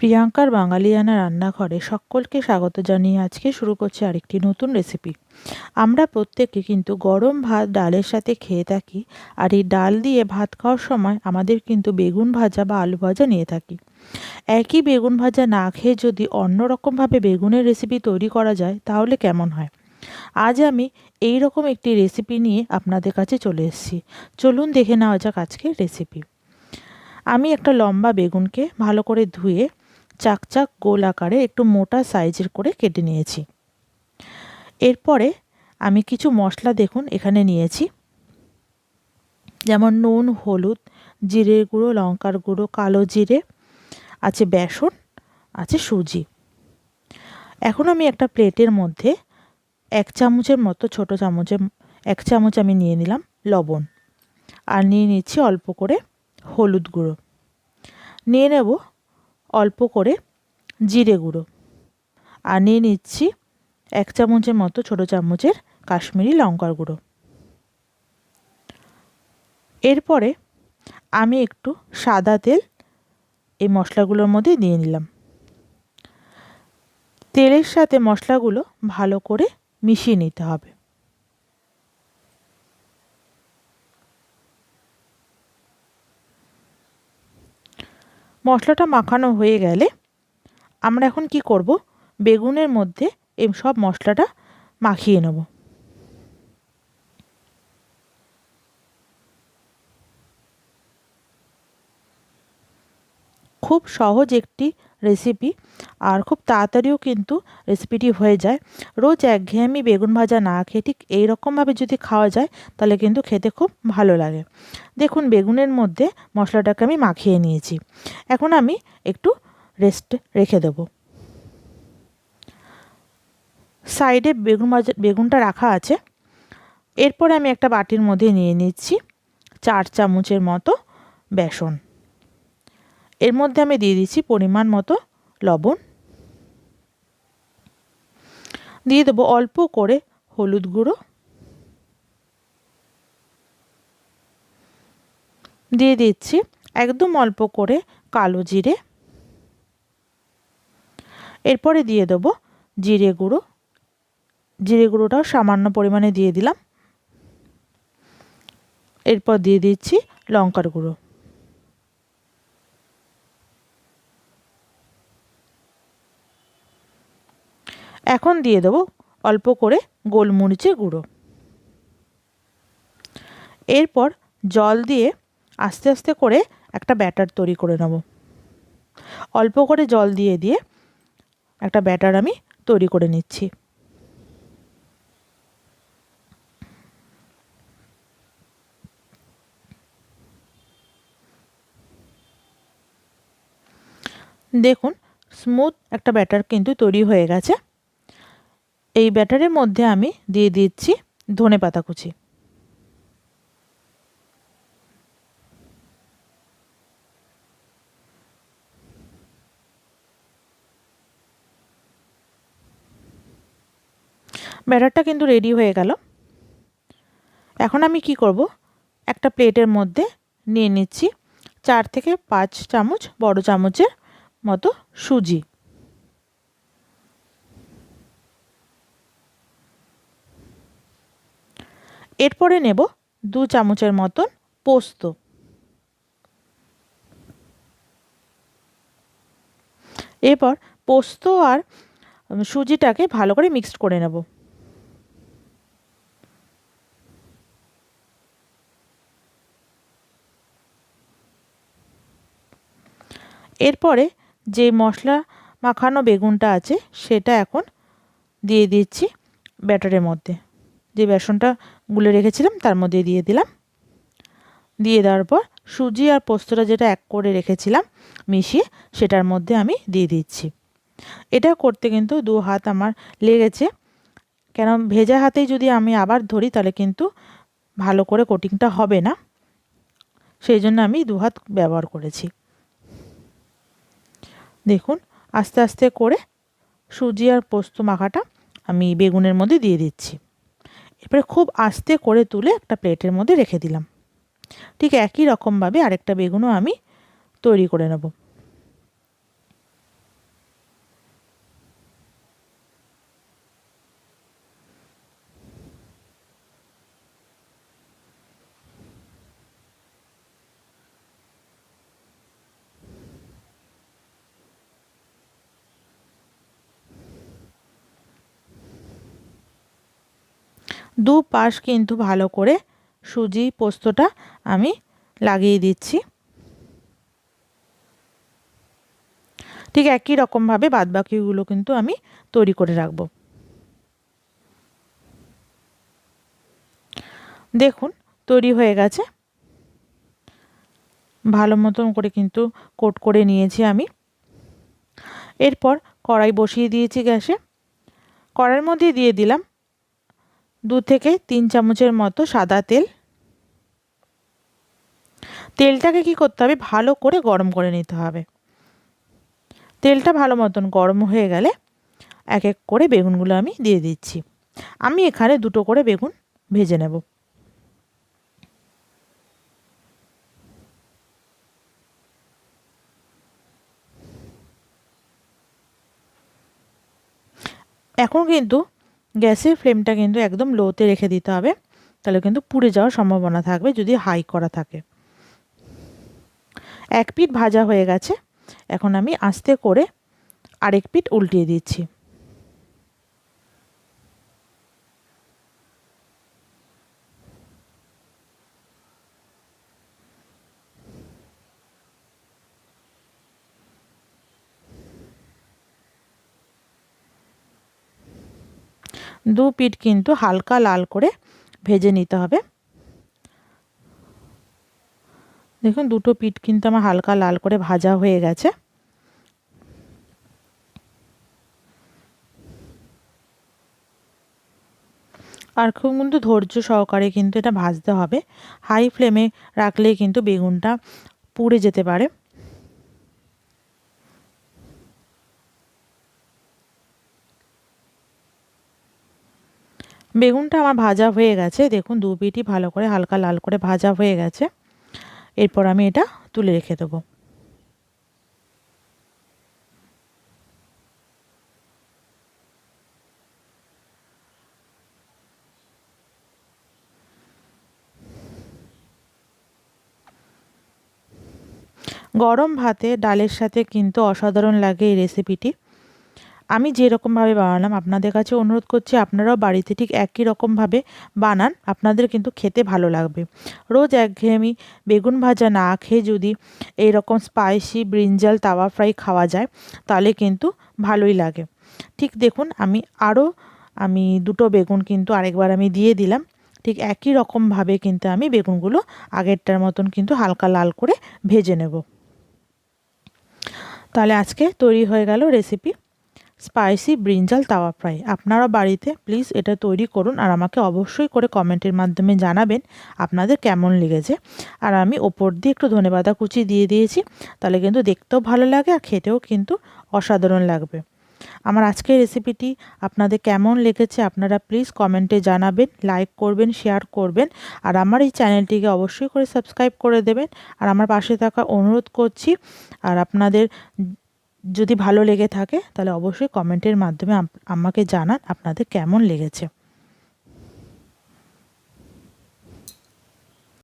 প্রিয়াঙ্কার বাঙালিয়ানা রান্নাঘরে সকলকে স্বাগত জানিয়ে আজকে শুরু করছি আরেকটি নতুন রেসিপি। আমরা প্রত্যেকে কিন্তু গরম ভাত ডালের সাথে খেয়ে থাকি, আর এই ডাল দিয়ে ভাত খাওয়ার সময় আমাদের কিন্তু বেগুন ভাজা বা আলু ভাজা নিয়ে থাকি। একই বেগুন ভাজা না খেয়ে যদি অন্য রকমভাবে বেগুনের রেসিপি তৈরি করা যায় তাহলে কেমন হয়? আজ আমি এই রকম একটি রেসিপি নিয়ে আপনাদের কাছে চলে এসেছি। চলুন দেখে নেওয়া যাক আজকের রেসিপি। আমি একটা লম্বা বেগুনকে ভালো করে ধুয়ে চাকচাক গোল আকারে একটু মোটা সাইজের করে কেটে নিয়েছি। এরপরে আমি কিছু মশলা দেখুন এখানে নিয়েছি, যেমন নুন, হলুদ, জিরের গুঁড়ো, লঙ্কার গুঁড়ো, কালো জিরে, আছে বেসন, আছে সুজি। এখন আমি একটা প্লেটের মধ্যে 1 চামচের মতো, ছোটো চামচের 1 চামচ আমি নিয়ে নিলাম লবণ, আর নিয়ে নিচ্ছি অল্প করে হলুদ গুঁড়ো, নিয়ে নেব অল্প করে জিরে গুঁড়ো, আর নিয়ে নিচ্ছি 1 চামচের মতো, ছোটো চামচের কাশ্মীরি লঙ্কার গুঁড়ো। এরপরে আমি একটু সাদা তেল এই মশলাগুলোর মধ্যে দিয়ে নিলাম। তেলের সাথে মশলাগুলো ভালো করে মিশিয়ে নিতে হবে। মশলাটা মাখানো হয়ে গেলে আমরা এখন কি করব, বেগুনের মধ্যে এই সব মশলাটা মাখিয়ে নেব। খুব সহজ একটি রেসিপি, আর খুব তাড়াতাড়িও কিন্তু রেসিপিটি হয়ে যায়। রোজ একঘেয়েমি বেগুন ভাজা না খেয়ে ঠিক এই রকমভাবে যদি খাওয়া যায় তাহলে কিন্তু খেতে খুব ভালো লাগে। দেখুন বেগুনের মধ্যে মশলাটাকে আমি মাখিয়ে নিয়েছি। এখন আমি একটু রেস্টে রেখে দেব। সাইডে বেগুনটা রাখা আছে। এরপরে আমি একটা বাটির মধ্যে নিয়ে নিচ্ছি 4 চামচের মতো বেসন। এর মধ্যে আমি দিয়ে দিচ্ছি পরিমাণ মতো লবণ, দিয়ে দেবো অল্প করে হলুদ গুঁড়ো, দিয়ে দিচ্ছি একদম অল্প করে কালো জিরে, এরপরে দিয়ে দেবো জিরে গুঁড়ো। জিরে গুঁড়োটাও সামান্য পরিমাণে দিয়ে দিলাম। এরপর দিয়ে দিচ্ছি লঙ্কার গুঁড়ো। এখন দিয়ে দেবো অল্প করে গোলমরিচের গুঁড়ো। এরপর জল দিয়ে আস্তে আস্তে করে একটা ব্যাটার তৈরি করে নেব। অল্প করে জল দিয়ে দিয়ে একটা ব্যাটার আমি তৈরি করে নিচ্ছি। দেখুন স্মুথ একটা ব্যাটার কিন্তু তৈরি হয়ে গেছে। এই ব্যাটারের মধ্যে আমি দিয়ে দিচ্ছি ধনেপাতা কুচি। ব্যাটারটা কিন্তু রেডি হয়ে গেল। এখন আমি কি করব, একটা প্লেটের মধ্যে নিয়ে নিচ্ছি 4 থেকে 5 চামচ বড় চামচের মতো সুজি। এরপরে নেব 2 চামচের মতন পোস্ত। এরপর পোস্ত আর সুজিটাকে ভালো করে মিক্সড করে নেব। এরপরে যে মশলা মাখানো বেগুনটা আছে সেটা এখন দিয়ে দিচ্ছি ব্যাটারের মধ্যে। যে বেসনটা গুলে রেখেছিলাম তার মধ্যে দিয়ে দিলাম। দিয়ে দেওয়ার পর সুজি আর পোস্তটা যেটা এক করে রেখেছিলাম মিশিয়ে সেটার মধ্যে আমি দিয়ে দিচ্ছি। এটা করতে কিন্তু 2 হাত আমার লেগেছে, কেন ভেজা হাতেই যদি আমি আবার ধরি তাহলে কিন্তু ভালো করে কোটিংটা হবে না, সেই জন্য আমি 2 হাত ব্যবহার করেছি। দেখুন আস্তে আস্তে করে সুজি আর পোস্ত মাখাটা আমি বেগুনের মধ্যে দিয়ে দিচ্ছি। এরপরে খুব আস্তে করে তুলে একটা প্লেটের মধ্যে রেখে দিলাম। ঠিক একই রকমভাবে আরেকটা বেগুনও আমি তৈরি করে নেব। দু পাশ কিন্তু ভালো করে সুজি পোস্তটা আমি লাগিয়ে দিচ্ছি। ঠিক একই রকমভাবে বাদবাকিগুলো কিন্তু আমি তৈরি করে রাখবো। দেখুন তৈরি হয়ে গেছে, ভালো মতন করে কিন্তু কোট করে নিয়েছি আমি। এরপর কড়াই বসিয়ে দিয়েছি গ্যাসে। কড়াইয়ের মধ্যে দিয়ে দিলাম 2 থেকে 3 চামচের মতো সাদা তেল। তেলটাকে কি করতে হবে, ভালো করে গরম করে নিতে হবে। তেলটা ভালো মতন গরম হয়ে গেলে এক এক করে বেগুনগুলো আমি দিয়ে দিচ্ছি। আমি এখানে 2টো করে বেগুন ভেজে নেব। এখন কিন্তু গ্যাসের ফ্লেমটা কিন্তু একদম লোতে রেখে দিতে হবে, তাহলে কিন্তু পুড়ে যাওয়ার সম্ভাবনা থাকবে যদি হাই করা থাকে। এক পিঠ ভাজা হয়ে গেছে, এখন আমি আস্তে করে আরেক পিঠ উল্টিয়ে দিচ্ছি। দু পিঠ কিন্তু হালকা লাল করে ভেজে নিতে হবে। দেখুন 2টো পিঠ কিন্তু আমার হালকা লাল করে ভাজা হয়ে গেছে। আর খুব কিন্তু ধৈর্য সহকারে কিন্তু এটা ভাজতে হবে। হাই ফ্লেমে রাখলেই কিন্তু বেগুনটা পুড়ে যেতে পারে। বেগুনটা আমার ভাজা হয়ে গেছে, দেখুন 2 পিঠই ভালো করে হালকা লাল করে ভাজা হয়ে গেছে। এরপর আমি এটা তুলে রেখে দেবো। গরম ভাতে ডালের সাথে কিন্তু অসাধারণ লাগে এই রেসিপিটি। আমি যেরকমভাবে বানালাম আপনাদের কাছে অনুরোধ করছি আপনারাও বাড়িতে ঠিক একই রকমভাবে বানান, আপনাদের কিন্তু খেতে ভালো লাগবে। রোজ একঘেয়েমি বেগুন ভাজা না খেয়ে যদি এইরকম স্পাইসি ব্রিঞ্জাল তাওয়া ফ্রাই খাওয়া যায় তাহলে কিন্তু ভালোই লাগে। ঠিক দেখুন আমি 2টো বেগুন কিন্তু আরেকবার আমি দিয়ে দিলাম। ঠিক একই রকমভাবে কিন্তু আমি বেগুনগুলো আগেরটার মতন কিন্তু হালকা লাল করে ভেজে নেব। তাহলে আজকে তৈরি হয়ে গেল রেসিপি স্পাইসি ব্রিঞ্জাল তাওয়া ফ্রাই। আপনারা বাড়িতে প্লিজ এটা তৈরি করুন আর আমাকে অবশ্যই করে কমেন্টের মাধ্যমে জানাবেন আপনাদের কেমন লেগেছে। আর আমি ওপর দিয়ে একটু ধনেপাতা কুচি দিয়ে দিয়েছি, তাহলে কিন্তু দেখতেও ভালো লাগে আর খেতেও কিন্তু অসাধারণ লাগবে। আমার আজকের রেসিপিটি আপনাদের কেমন লেগেছে আপনারা প্লিজ কমেন্টে জানাবেন, লাইক করবেন, শেয়ার করবেন আর আমার এই চ্যানেলটিকে অবশ্যই করে সাবস্ক্রাইব করে দেবেন আর আমার পাশে থাকার অনুরোধ করছি। আর আপনাদের যদি ভালো লেগে থাকে তাহলে অবশ্যই কমেন্টের মাধ্যমে আমাকে জানান আপনাদের কেমন লেগেছে।